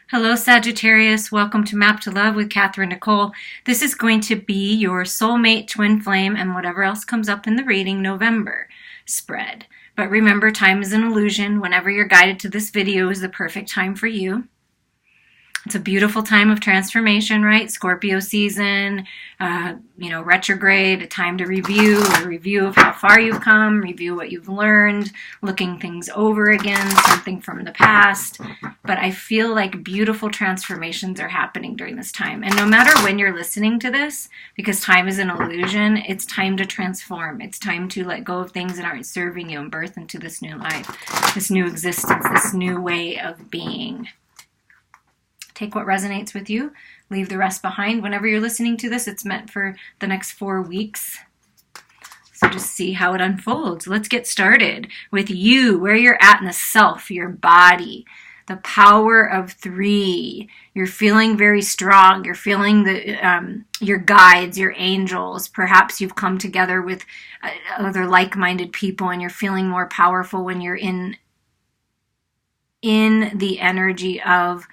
Hello, Sagittarius. Welcome to Map to Love with Katherine Nichole. This is going to be your soulmate, twin flame, and whatever else comes up in the reading November spread. But remember, time is an illusion. Whenever you're guided to this video is the perfect time for you. It's a beautiful time of transformation, right? Scorpio season, retrograde, a time to review, a review of how far you've come, review what you've learned, looking things over again, something from the past. But I feel like beautiful transformations are happening during this time. And no matter when you're listening to this, because time is an illusion, it's time to transform. It's time to let go of things that aren't serving you and birth into this new life, this new existence, this new way of being. Take what resonates with you, leave the rest behind. Whenever you're listening to this, it's meant for the next 4 weeks. So just see how it unfolds. Let's get started with you, where you're at in the self, your body, the power of 3. You're feeling very strong. You're feeling your guides, your angels. Perhaps you've come together with other like-minded people and you're feeling more powerful when you're in the energy of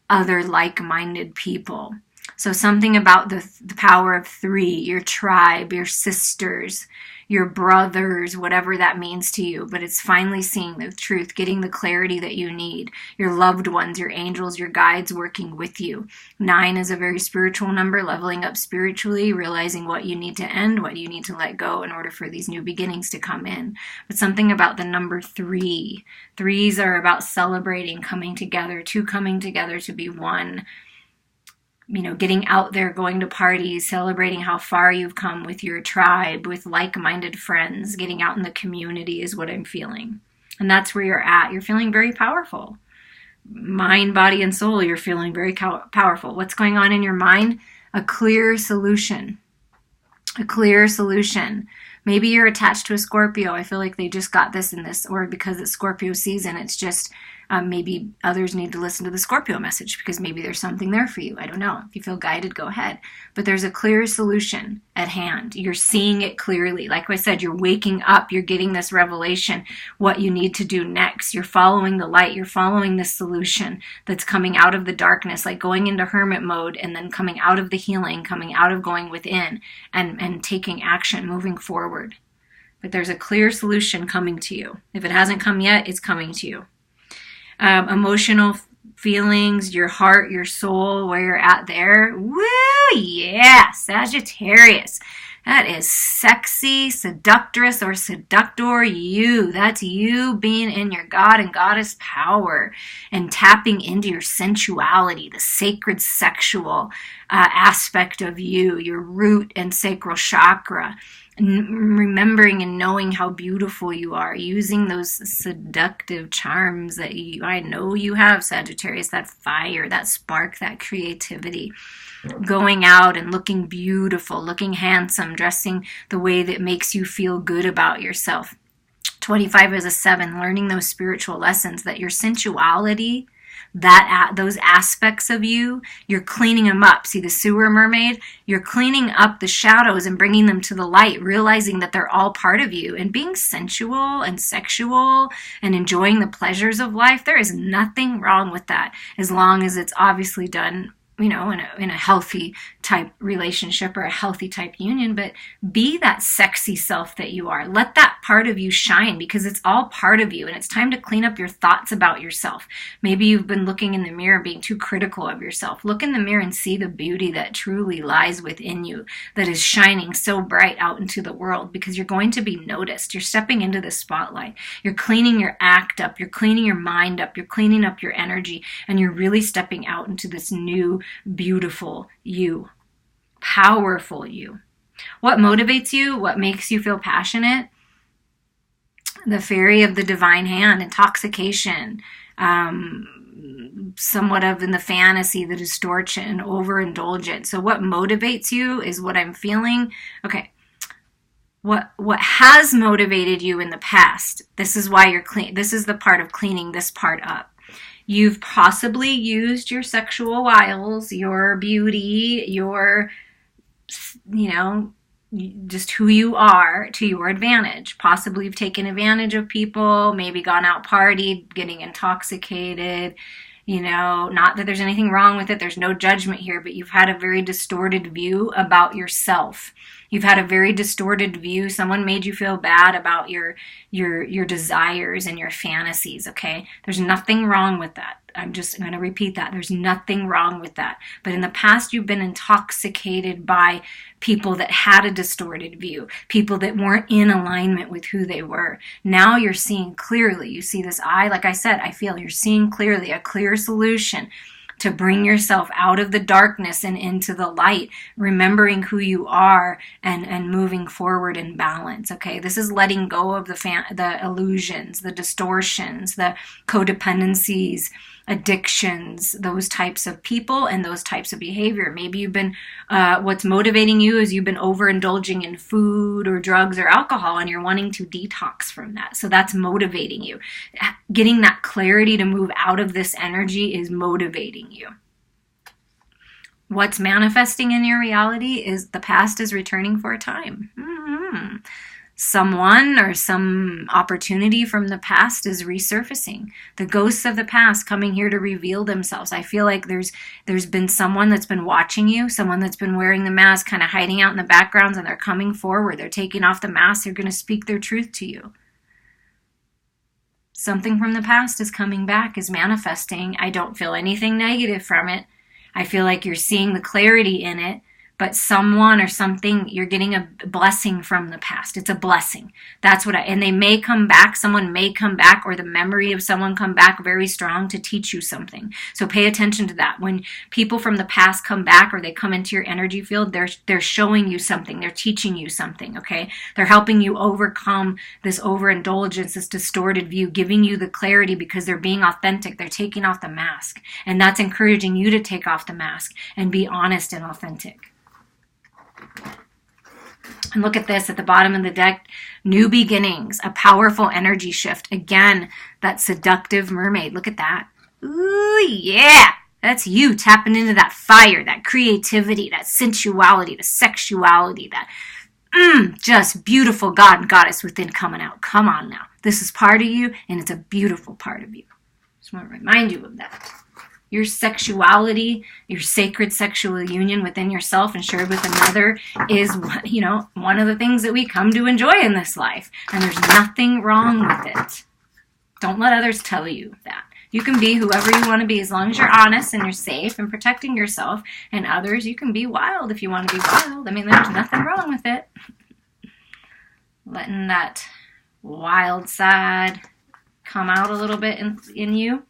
other like-minded people. So something about the power of 3, your tribe, your sisters, your brothers, whatever that means to you. But it's finally seeing the truth, getting the clarity that you need. Your loved ones, your angels, your guides working with you. 9 is a very spiritual number, leveling up spiritually, realizing what you need to end, what you need to let go in order for these new beginnings to come in. But something about the number 3. 3s are about celebrating, coming together, 2 coming together to be one. Getting out there, going to parties, celebrating how far you've come with your tribe, with like-minded friends, getting out in the community is what I'm feeling. And that's where you're at. You're feeling very powerful. Mind, body, and soul, you're feeling very powerful. What's going on in your mind? A clear solution. A clear solution. Maybe you're attached to a Scorpio. I feel like they just got this in this, or because it's Scorpio season, it's just maybe others need to listen to the Scorpio message because maybe there's something there for you. I don't know. If you feel guided, go ahead. But there's a clear solution at hand. You're seeing it clearly. Like I said, you're waking up. You're getting this revelation, what you need to do next. You're following the light. You're following this solution that's coming out of the darkness, like going into hermit mode and then coming out of the healing, coming out of going within and taking action, moving forward. But there's a clear solution coming to you. If it hasn't come yet, it's coming to you. Emotional feelings, your heart, your soul, where you're at there. Woo, yeah, Sagittarius. That is sexy, seductress, or seductor you. That's you being in your God and Goddess power and tapping into your sensuality, the sacred sexual aspect of you, your root and sacral chakra. Remembering and knowing how beautiful you are, using those seductive charms that I know you have, Sagittarius, that fire, that spark, that creativity. Going out and looking beautiful, looking handsome, dressing the way that makes you feel good about yourself. 25 is a 7, learning those spiritual lessons that your sensuality, those aspects of you, you're cleaning them up. See the sewer mermaid? You're cleaning up the shadows and bringing them to the light, realizing that they're all part of you. And being sensual and sexual and enjoying the pleasures of life, there is nothing wrong with that, as long as it's obviously done in a healthy type relationship or a healthy type union. But be that sexy self that you are. Let that part of you shine, because it's all part of you, and it's time to clean up your thoughts about yourself. Maybe you've been looking in the mirror being too critical of yourself. Look in the mirror and see the beauty that truly lies within you, that is shining so bright out into the world, because you're going to be noticed. You're stepping into the spotlight. You're cleaning your act up. You're cleaning your mind up. You're cleaning up your energy, and you're really stepping out into this new beautiful you, powerful you. What motivates you? What makes you feel passionate? The fairy of the divine hand, intoxication, somewhat of in the fantasy, the distortion, overindulgent. So what motivates you is what I'm feeling. Okay. What has motivated you in the past? This is why you're clean. This is the part of cleaning this part up. You've possibly used your sexual wiles, your beauty, your, just who you are to your advantage. Possibly you've taken advantage of people, maybe gone out partied, getting intoxicated, You know, not that there's anything wrong with it. There's no judgment here, but you've had a very distorted view about yourself. You've had a very distorted view. Someone made you feel bad about your desires and your fantasies, okay? There's nothing wrong with that. I'm going to repeat that. There's nothing wrong with that. But in the past, you've been intoxicated by people that had a distorted view, people that weren't in alignment with who they were. Now you're seeing clearly. You see this eye, like I said, I feel you're seeing clearly a clear solution to bring yourself out of the darkness and into the light, remembering who you are and moving forward in balance, okay? This is letting go of the illusions, the distortions, the codependencies, addictions, those types of people and those types of behavior. Maybe you've been, what's motivating you is you've been overindulging in food or drugs or alcohol and you're wanting to detox from that. So that's motivating you. Getting that clarity to move out of this energy is motivating you. What's manifesting in your reality is the past is returning for a time. Someone or some opportunity from the past is resurfacing. The ghosts of the past coming here to reveal themselves. I feel like there's been someone that's been watching you, someone that's been wearing the mask, kind of hiding out in the backgrounds, and they're coming forward. They're taking off the mask. They're going to speak their truth to you. Something from the past is coming back, is manifesting. I don't feel anything negative from it. I feel like you're seeing the clarity in it. But someone or something, you're getting a blessing from the past. It's a blessing. That's what and they may come back, someone may come back, or the memory of someone come back very strong to teach you something. So pay attention to that. When people from the past come back or they come into your energy field, they're showing you something. They're teaching you something, okay? They're helping you overcome this overindulgence, this distorted view, giving you the clarity because they're being authentic. They're taking off the mask. And that's encouraging you to take off the mask and be honest and authentic. And look at this at the bottom of the deck, new beginnings, a powerful energy shift. Again, that seductive mermaid. Look at that. Ooh, yeah. That's you tapping into that fire, that creativity, that sensuality, the sexuality, that just beautiful God and goddess within coming out. Come on now. This is part of you, and it's a beautiful part of you. Just want to remind you of that. Your sexuality, your sacred sexual union within yourself and shared with another is, you know, one of the things that we come to enjoy in this life. And there's nothing wrong with it. Don't let others tell you that. You can be whoever you want to be as long as you're honest and you're safe and protecting yourself and others. You can be wild if you want to be wild. I mean, there's nothing wrong with it. Letting that wild side come out a little bit in you.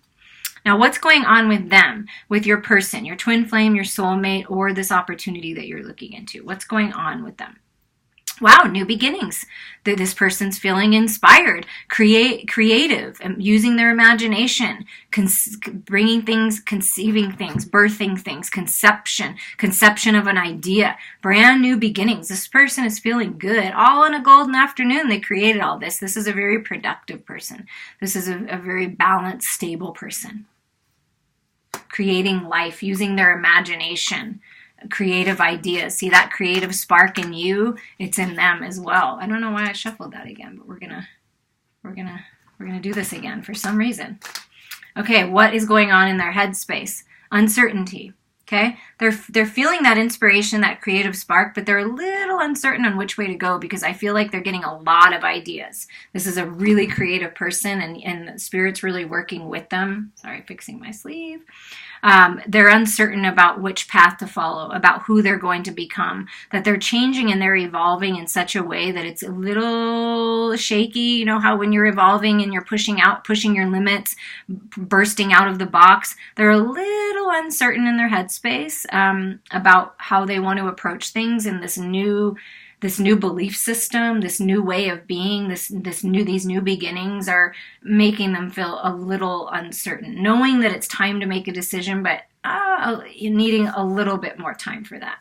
Now, what's going on with them, with your person, your twin flame, your soulmate, or this opportunity that you're looking into? What's going on with them? Wow, new beginnings. This person's feeling inspired, creative, using their imagination, bringing things, conceiving things, birthing things, conception of an idea, brand new beginnings. This person is feeling good. All in a golden afternoon, they created all this. This is a very productive person. This is a very balanced, stable person. Creating life, using their imagination, creative ideas. See that creative spark in you? It's in them as well. I don't know why I shuffled that again, but we're gonna do this again for some reason. Okay, what is going on in their headspace? Uncertainty. Okay, they're feeling that inspiration, that creative spark, but they're a little uncertain on which way to go because I feel like they're getting a lot of ideas. This is a really creative person, and Spirit's really working with them. Sorry, fixing my sleeve. They're uncertain about which path to follow, about who they're going to become, that they're changing and they're evolving in such a way that it's a little shaky. You know how when you're evolving and you're pushing your limits, bursting out of the box, they're a little uncertain in their headspace about how they want to approach things in this new belief system, this new way of being, these new beginnings are making them feel a little uncertain, knowing that it's time to make a decision, but needing a little bit more time for that.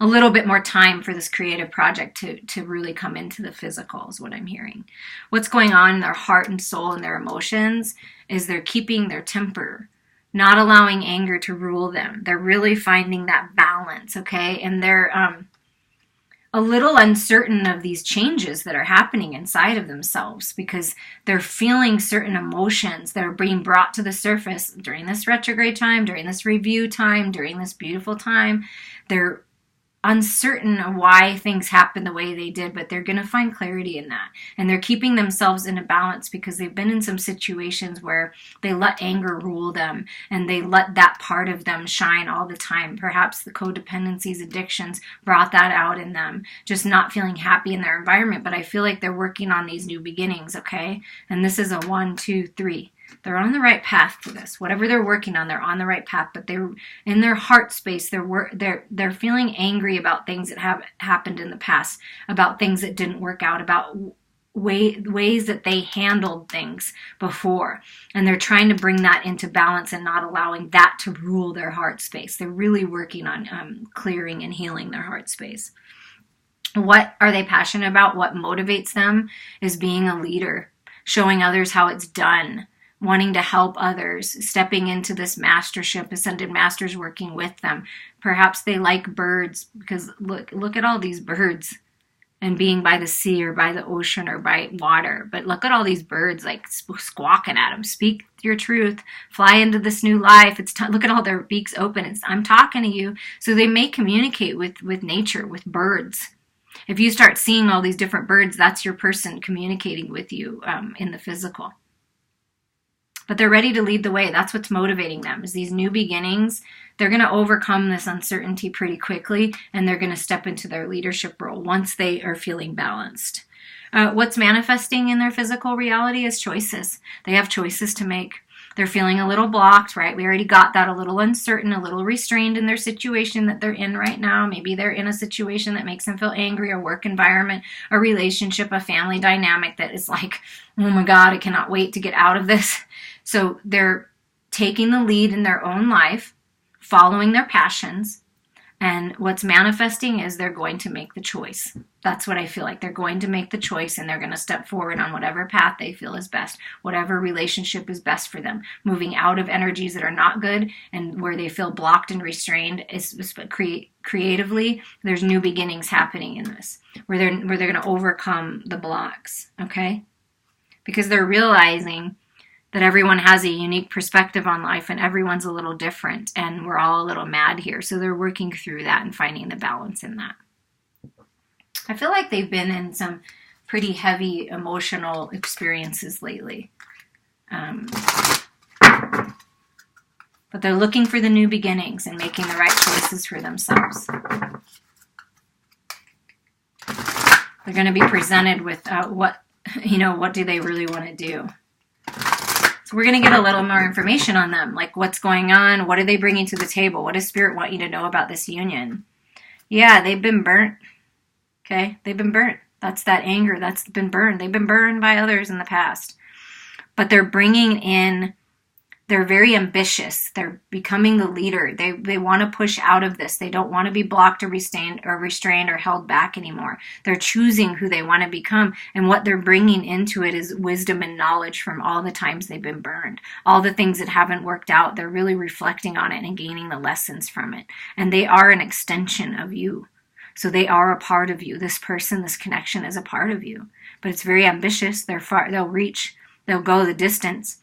A little bit more time for this creative project to really come into the physical is what I'm hearing. What's going on in their heart and soul and their emotions is they're keeping their temper, not allowing anger to rule them. They're really finding that balance, okay? And they're a little uncertain of these changes that are happening inside of themselves because they're feeling certain emotions that are being brought to the surface during this retrograde time, during this review time, during this beautiful time. They're uncertain of why things happen the way they did, but they're going to find clarity in that. And they're keeping themselves in a balance because they've been in some situations where they let anger rule them and they let that part of them shine all the time. Perhaps the codependencies, addictions brought that out in them, just not feeling happy in their environment. But I feel like they're working on these new beginnings, okay? And this is a 1, 2, 3. They're on the right path for this. Whatever they're working on, they're on the right path. But they're in their heart space. They're feeling angry about things that have happened in the past, about things that didn't work out, about ways that they handled things before. And they're trying to bring that into balance and not allowing that to rule their heart space. They're really working on clearing and healing their heart space. What are they passionate about? What motivates them is being a leader, showing others how it's done, wanting to help others, stepping into this mastership, ascended masters working with them. Perhaps they like birds because look at all these birds and being by the sea or by the ocean or by water. But look at all these birds like squawking at them. Speak your truth. Fly into this new life. Look at all their beaks open. I'm talking to you. So they may communicate with nature, with birds. If you start seeing all these different birds, that's your person communicating with you in the physical. But they're ready to lead the way. That's what's motivating them, is these new beginnings. They're going to overcome this uncertainty pretty quickly, and they're going to step into their leadership role once they are feeling balanced. What's manifesting in their physical reality is choices. They have choices to make. They're feeling a little blocked, right? We already got that, a little uncertain, a little restrained in their situation that they're in right now. Maybe they're in a situation that makes them feel angry, a work environment, a relationship, a family dynamic that is like, oh my God, I cannot wait to get out of this. So they're taking the lead in their own life, following their passions, and what's manifesting is they're going to make the choice. That's what I feel like. They're going to make the choice and they're going to step forward on whatever path they feel is best, whatever relationship is best for them, moving out of energies that are not good and where they feel blocked and restrained. Creatively, there's new beginnings happening in this, where they're going to overcome the blocks, okay? Because they're realizing that everyone has a unique perspective on life and everyone's a little different and we're all a little mad here. So they're working through that and finding the balance in that. I feel like they've been in some pretty heavy emotional experiences lately. But they're looking for the new beginnings and making the right choices for themselves. They're going to be presented with what do they really want to do? So we're going to get a little more information on them, like what's going on, what are they bringing to the table, what does Spirit want you to know about this union? Yeah, they've been burnt. Okay, they've been burnt. That's that anger that's been burned. They've been burned by others in the past. But they're bringing in, they're very ambitious. They're becoming the leader. They want to push out of this. They don't want to be blocked or restrained or held back anymore. They're choosing who they want to become. And what they're bringing into it is wisdom and knowledge from all the times they've been burned. All the things that haven't worked out, they're really reflecting on it and gaining the lessons from it. And they are an extension of you. So they are a part of you. This person, this connection is a part of you. But it's very ambitious. They'll reach, they'll go the distance.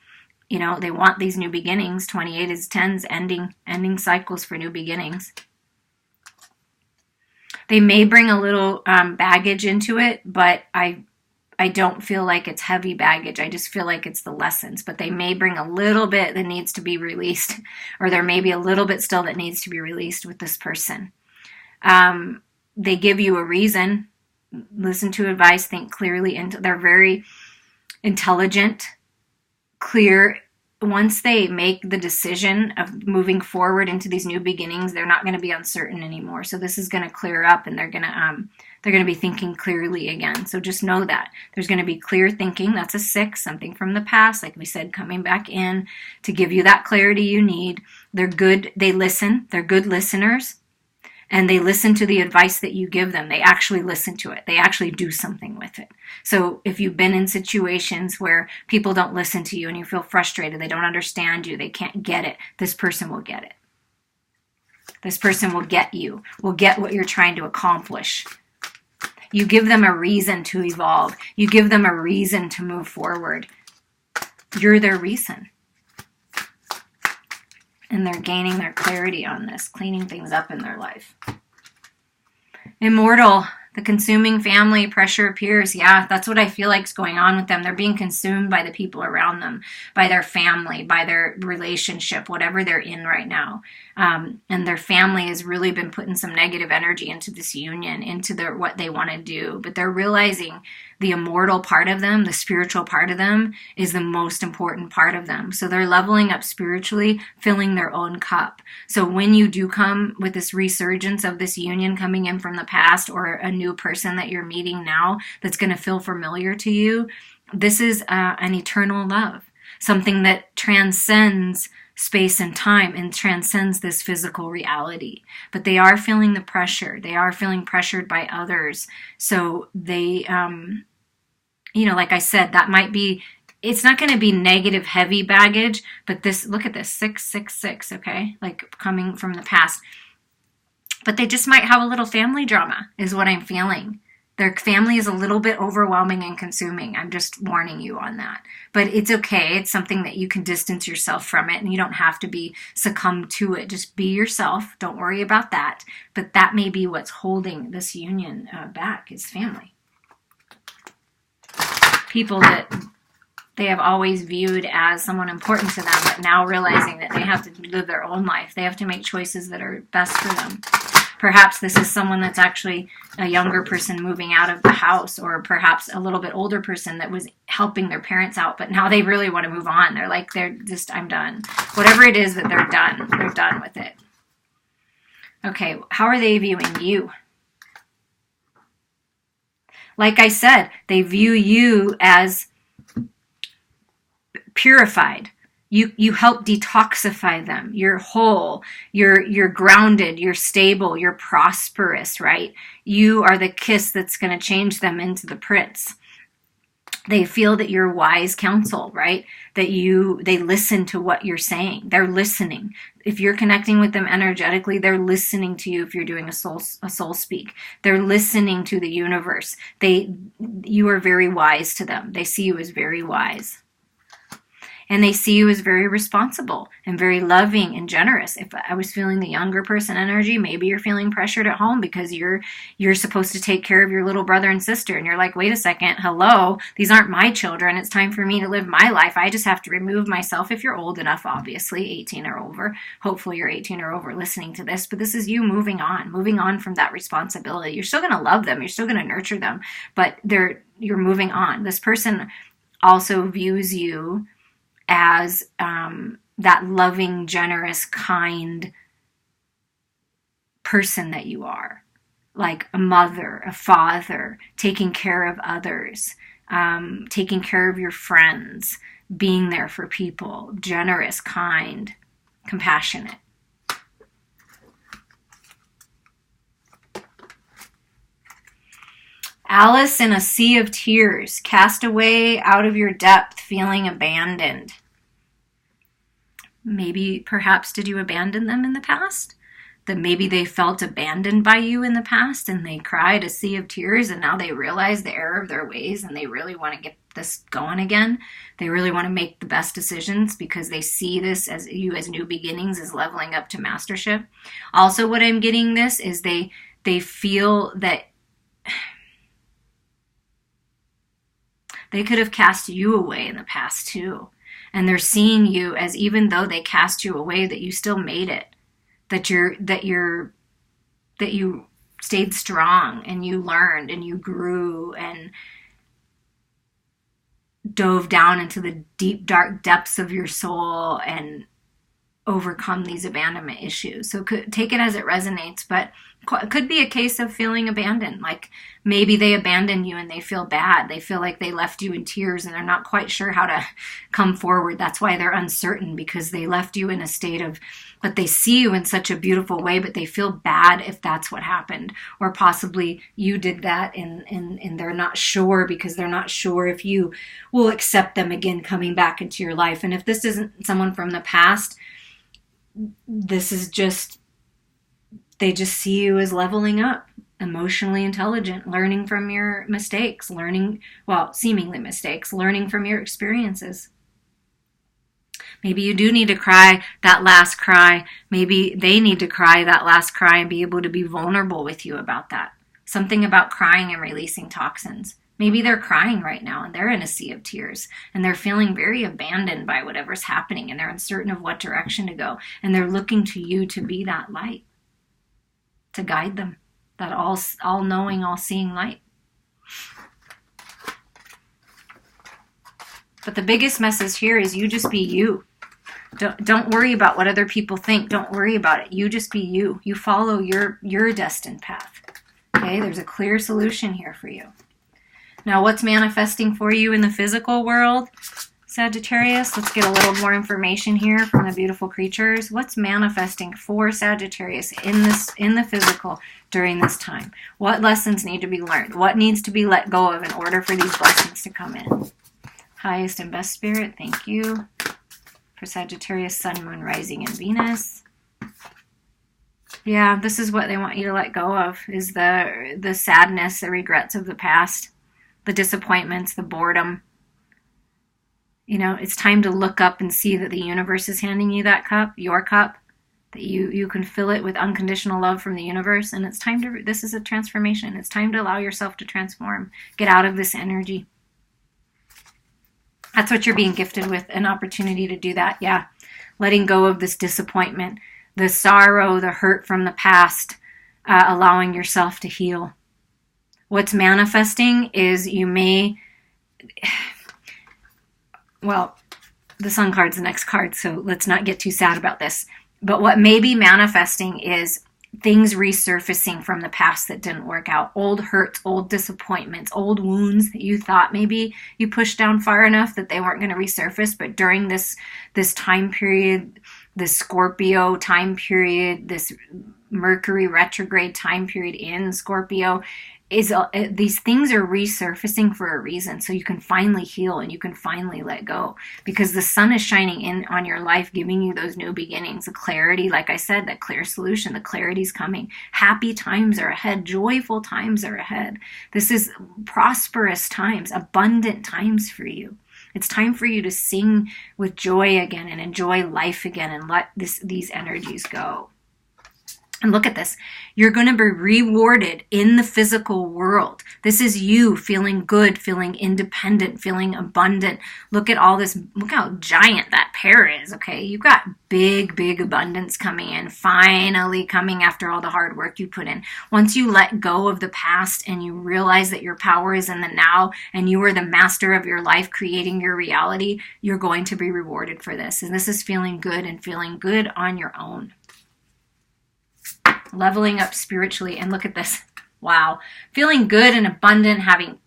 You know, they want these new beginnings. 28 is 10s, ending cycles for new beginnings. They may bring a little baggage into it, but I don't feel like it's heavy baggage. I just feel like it's the lessons. But they may bring a little bit that needs to be released, or there may be a little bit still that needs to be released with this person. They give you a reason. Listen to advice, think clearly. And they're very intelligent, clear. Once they make the decision of moving forward into these new beginnings, they're not going to be uncertain anymore. So this is going to clear up, and they're going to be thinking clearly again. So just know that there's going to be clear thinking. That's a 6, something from the past, like we said, coming back in to give you that clarity you need. They're good. They listen. They're good listeners. And they listen to the advice that you give them. They actually listen to it. They actually do something with it. So if you've been in situations where people don't listen to you and you feel frustrated, they don't understand you, they can't get it, this person will get it. This person will get you, will get what you're trying to accomplish. You give them a reason to evolve. You give them a reason to move forward. You're their reason. And they're gaining their clarity on this, cleaning things up in their life. Immortal, the consuming family, pressure appears. Yeah, that's what I feel like is going on with them. They're being consumed by the people around them, by their family, by their relationship, whatever they're in right now. And their family has really been putting some negative energy into this union, into what they want to do. But they're realizing the immortal part of them, the spiritual part of them, is the most important part of them. So they're leveling up spiritually, filling their own cup. So when you do come with this resurgence of this union coming in from the past, or a new person that you're meeting now that's going to feel familiar to you, this is an eternal love, something that transcends space and time and transcends this physical reality. But they are feeling the pressure. They are feeling pressured by others. So they, like I said, that might be, it's not going to be negative, heavy baggage, but this, look at this, 666, okay? Like coming from the past. But they just might have a little family drama, is what I'm feeling. Their family is a little bit overwhelming and consuming. I'm just warning you on that. But it's okay. It's something that you can distance yourself from it, and you don't have to be succumb to it. Just be yourself. Don't worry about that. But that may be what's holding this union back, is family. People that they have always viewed as someone important to them, but now realizing that they have to live their own life. They have to make choices that are best for them. Perhaps this is someone that's actually a younger person moving out of the house, or perhaps a little bit older person that was helping their parents out, but now they really want to move on. They're like, I'm done. Whatever it is that they're done with it. Okay, how are they viewing you? Like I said, they view you as purified. You help detoxify them. You're whole. You're grounded. You're stable. You're prosperous, right? You are the kiss that's going to change them into the prince. They feel that you're wise counsel, right? That they listen to what you're saying. They're listening. If you're connecting with them energetically, they're listening to you. If you're doing a soul speak, they're listening to the universe. You are very wise to them. They see you as very wise. And they see you as very responsible and very loving and generous. If I was feeling the younger person energy, maybe you're feeling pressured at home because you're supposed to take care of your little brother and sister. And you're like, wait a second, hello, these aren't my children. It's time for me to live my life. I just have to remove myself. If you're old enough, obviously, 18 or over. Hopefully you're 18 or over listening to this. But this is you moving on from that responsibility. You're still going to love them. You're still going to nurture them. But you're moving on. This person also views you as that loving, generous, kind person that you are. Like a mother, a father, taking care of others, taking care of your friends, being there for people, generous, kind, compassionate. Alice in a sea of tears, cast away out of your depth, feeling abandoned. Maybe, perhaps, did you abandon them in the past? That maybe they felt abandoned by you in the past and they cried a sea of tears, and now they realize the error of their ways and they really want to get this going again. They really want to make the best decisions because they see this as new beginnings, as leveling up to mastership. Also, what I'm getting this is they feel that they could have cast you away in the past too. And they're seeing you as, even though they cast you away, that you still made it. That you stayed strong and you learned and you grew and dove down into the deep, dark depths of your soul and overcome these abandonment issues. So take it as it resonates, but it could be a case of feeling abandoned. Like maybe they abandoned you and they feel bad. They feel like they left you in tears and they're not quite sure how to come forward. That's why they're uncertain, because they left you in a state of, but they see you in such a beautiful way, but they feel bad if that's what happened. Or possibly you did that and they're not sure, because they're not sure if you will accept them again coming back into your life. And if this isn't someone from the past, this is just, they just see you as leveling up. emotionally intelligent, learning from your mistakes, seemingly mistakes, learning from your experiences. Maybe you do need to cry that last cry. Maybe they need to cry that last cry and be able to be vulnerable with you about that. Something about crying and releasing toxins. Maybe they're crying right now and they're in a sea of tears and they're feeling very abandoned by whatever's happening and they're uncertain of what direction to go. And they're looking to you to be that light, to guide them, that all-knowing, all-seeing light. But the biggest message here is you just be you. Don't worry about what other people think. Don't worry about it. You just be you. You follow your destined path. Okay, there's a clear solution here for you. Now, what's manifesting for you in the physical world, Sagittarius? Let's get a little more information here from the beautiful creatures. What's manifesting for Sagittarius in the physical during this time? What lessons need to be learned? What needs to be let go of in order for these blessings to come in? Highest and best spirit, thank you. For Sagittarius, Sun, Moon, Rising, and Venus. Yeah, this is what they want you to let go of, is the sadness, the regrets of the past, the disappointments, the boredom. You know, it's time to look up and see that the universe is handing you that cup, your cup, that you can fill it with unconditional love from the universe. And it's time to, this is a transformation. It's time to allow yourself to transform, get out of this energy. That's what you're being gifted with, an opportunity to do that. Yeah, letting go of this disappointment, the sorrow, the hurt from the past, allowing yourself to heal. What's manifesting is you may, well, the Sun card's the next card, so let's not get too sad about this. But what may be manifesting is things resurfacing from the past that didn't work out. Old hurts, old disappointments, old wounds that you thought maybe you pushed down far enough that they weren't going to resurface. But during this time period, this Scorpio time period, this Mercury retrograde time period in Scorpio, these things are resurfacing for a reason, so you can finally heal and you can finally let go, because the sun is shining in on your life, giving you those new beginnings, the clarity. Like I said, that clear solution, the clarity's coming. Happy times are ahead. Joyful times are ahead. This is prosperous times, abundant times for you. It's time for you to sing with joy again and enjoy life again and let these energies go. And look at this. You're going to be rewarded in the physical world. This is you feeling good, feeling independent, feeling abundant. Look at all this. Look how giant that pair is, okay? You've got big, big abundance coming in, finally coming after all the hard work you put in. Once you let go of the past and you realize that your power is in the now and you are the master of your life, creating your reality, you're going to be rewarded for this. And this is feeling good and feeling good on your own. Leveling up spiritually. And look at this. Wow. Feeling good and abundant, having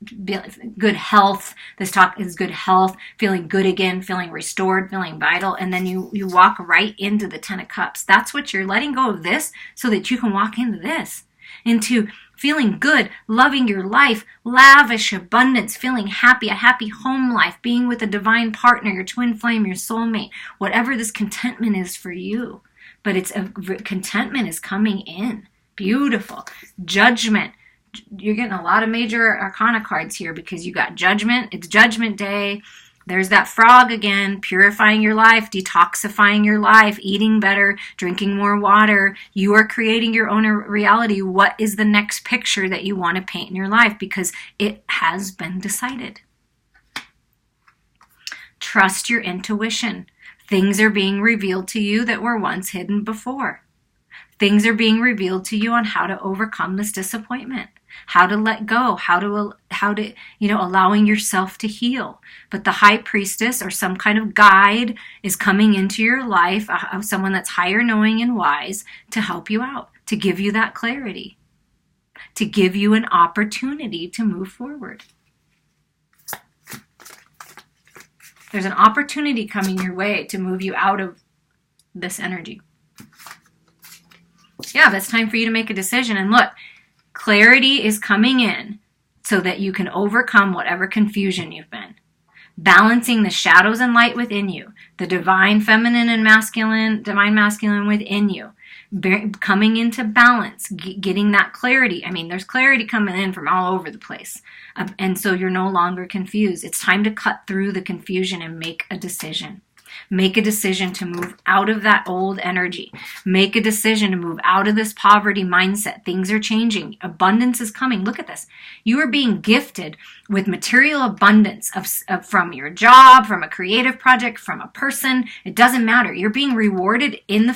good health. This talk is good health, feeling good again, feeling restored, feeling vital. And then you walk right into the 10 of Cups. That's what you're letting go of this so that you can walk into this. Into feeling good, loving your life, lavish abundance, feeling happy, a happy home life, being with a divine partner, your twin flame, your soulmate, whatever this contentment is for you. But contentment is coming in. Beautiful. Judgment. You're getting a lot of major arcana cards here because you got judgment. It's judgment day. There's that frog again, purifying your life, detoxifying your life, eating better, drinking more water. You are creating your own reality. What is the next picture that you want to paint in your life? Because it has been decided. Trust your intuition. Things are being revealed to you that were once hidden before. Things are being revealed to you on how to overcome this disappointment, how to let go, how to allowing yourself to heal. But the high priestess or some kind of guide is coming into your life, someone that's higher knowing and wise, to help you out, to give you that clarity, to give you an opportunity to move forward. There's an opportunity coming your way to move you out of this energy. Yeah, but it's time for you to make a decision. And look, clarity is coming in so that you can overcome whatever confusion you've been. Balancing the shadows and light within you. the divine feminine and masculine, divine masculine within you, coming into balance, getting that clarity. I mean, there's clarity coming in from all over the place. And so you're no longer confused. It's time to cut through the confusion and make a decision. Make a decision to move out of that old energy. Make a decision to move out of this poverty mindset. Things are changing. Abundance is coming. Look at this. You are being gifted with material abundance from your job, from a creative project, from a person. It doesn't matter. You're being rewarded in the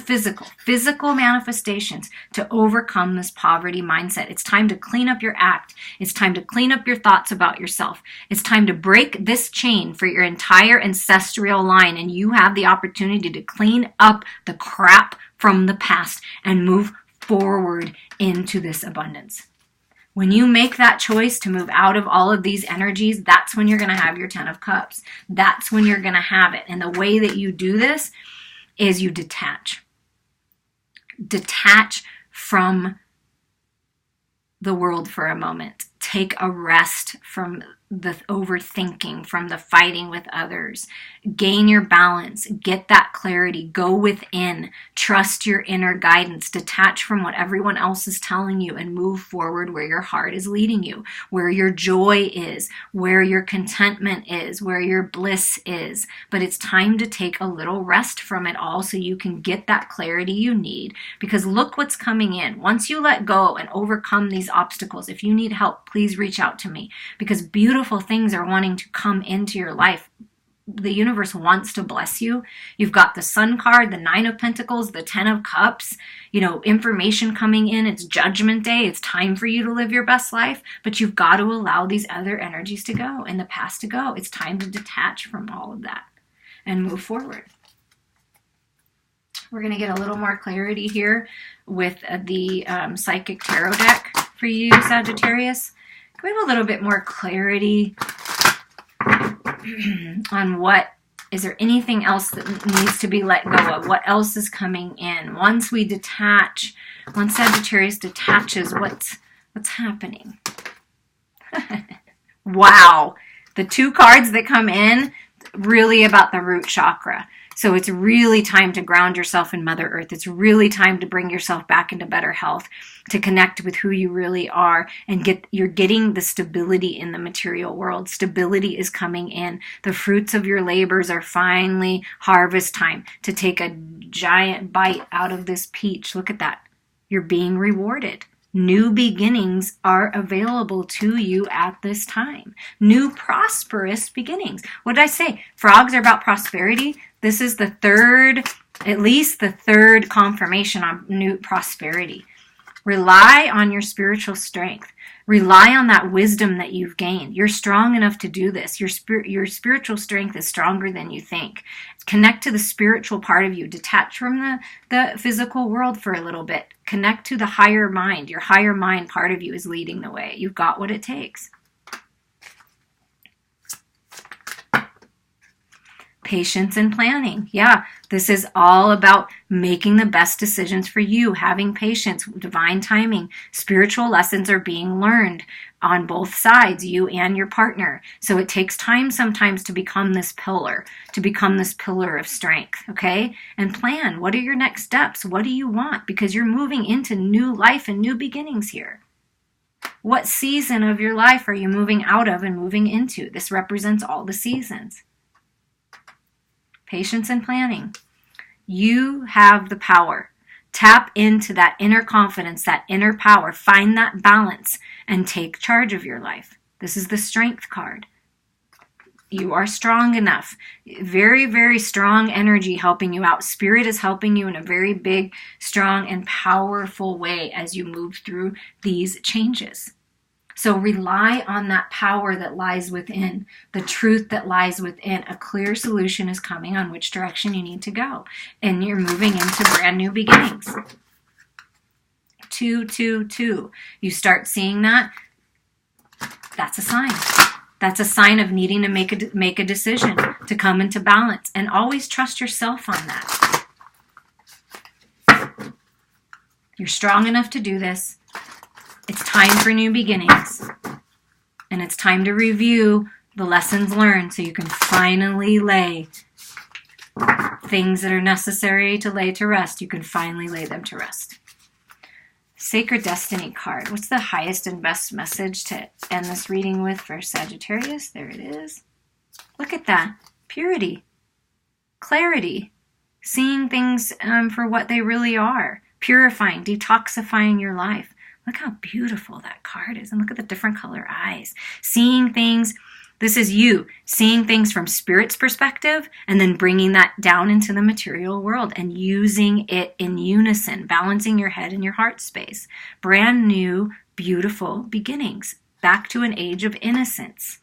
physical manifestations to overcome this poverty mindset. It's time to clean up your act. It's time to clean up your thoughts about yourself. It's time to break this chain for your entire ancestral line, and you have the opportunity to clean up the crap from the past and move forward into this abundance. When you make that choice to move out of all of these energies, that's when you're going to have your 10 of Cups. That's when you're going to have it. And the way that you do this is you detach. Detach from the world for a moment. Take a rest from the overthinking, from the fighting with others. Gain your balance. Get that clarity. Go within. Trust your inner guidance. Detach from what everyone else is telling you and move forward where your heart is leading you, where your joy is, where your contentment is, where your bliss is. But it's time to take a little rest from it all so you can get that clarity you need. Because look what's coming in. Once you let go and overcome these obstacles, if you need help, please reach out to me, because beautiful things are wanting to come into your life. The universe wants to bless you. You've got the Sun card, the 9 of Pentacles, the 10 of Cups, information coming in. It's Judgment Day. It's time for you to live your best life, but you've got to allow these other energies to go and the past to go. It's time to detach from all of that and move forward. We're going to get a little more clarity here with the Psychic Tarot deck for you, Sagittarius. Can we have a little bit more clarity on is there anything else that needs to be let go of? What else is coming in? Once we detach, once Sagittarius detaches, what's happening? Wow. The 2 cards that come in, really about the root chakra. So it's really time to ground yourself in Mother Earth. It's really time to bring yourself back into better health, to connect with who you really are, and you're getting the stability in the material world. Stability is coming in. The fruits of your labors are finally harvest time, to take a giant bite out of this peach. Look at that. You're being rewarded. New beginnings are available to you at this time. New prosperous beginnings. What did I say? Frogs are about prosperity. This is the third, at least the third confirmation on new prosperity. Rely on your spiritual strength. Rely on that wisdom that you've gained. You're strong enough to do this. Your spiritual strength is stronger than you think. Connect to the spiritual part of you. Detach from the physical world for a little bit. Connect to the higher mind. Your higher mind part of you is leading the way. You've got what it takes. Patience and planning. Yeah, this is all about making the best decisions for you, having patience, divine timing. Spiritual lessons are being learned on both sides, you and your partner. So it takes time sometimes to become this pillar of strength, okay? And plan. What are your next steps? What do you want? Because you're moving into new life and new beginnings here. What season of your life are you moving out of and moving into? This represents all the seasons. Patience and planning. You have the power. Tap into that inner confidence, that inner power. Find that balance and take charge of your life. This is the Strength card. You are strong enough. Very, very strong energy helping you out. Spirit is helping you in a very big, strong, and powerful way as you move through these changes. So rely on that power that lies within, the truth that lies within. A clear solution is coming on which direction you need to go. And you're moving into brand new beginnings. 2, 2, 2. You start seeing that, that's a sign. That's a sign of needing to make a decision, to come into balance. And always trust yourself on that. You're strong enough to do this. It's time for new beginnings. And it's time to review the lessons learned so you can finally lay things that are necessary to lay to rest, you can finally lay them to rest. Sacred Destiny card. What's the highest and best message to end this reading with for Sagittarius? There it is. Look at that. Purity. Clarity. Seeing things for what they really are. Purifying, detoxifying your life. Look how beautiful that card is. And look at the different color eyes. Seeing things. This is you seeing things from Spirit's perspective and then bringing that down into the material world and using it in unison, balancing your head and your heart space. Brand new, beautiful beginnings, back to an age of innocence.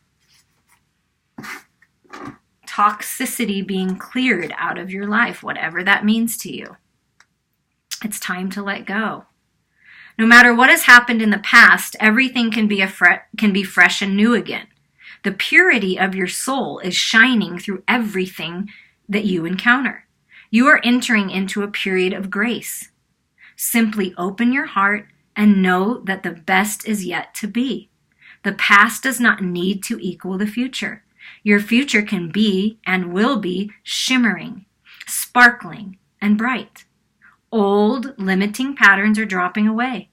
Toxicity being cleared out of your life, whatever that means to you. It's time to let go. No matter what has happened in the past, everything can be fresh and new again. The purity of your soul is shining through everything that you encounter. You are entering into a period of grace. Simply open your heart and know that the best is yet to be. The past does not need to equal the future. Your future can be and will be shimmering, sparkling, and bright. Old, limiting patterns are dropping away.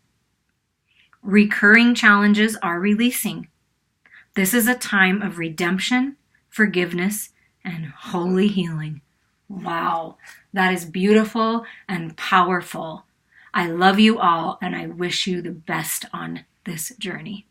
Recurring challenges are releasing. This is a time of redemption, forgiveness, and holy healing. Wow, that is beautiful and powerful. I love you all, and I wish you the best on this journey.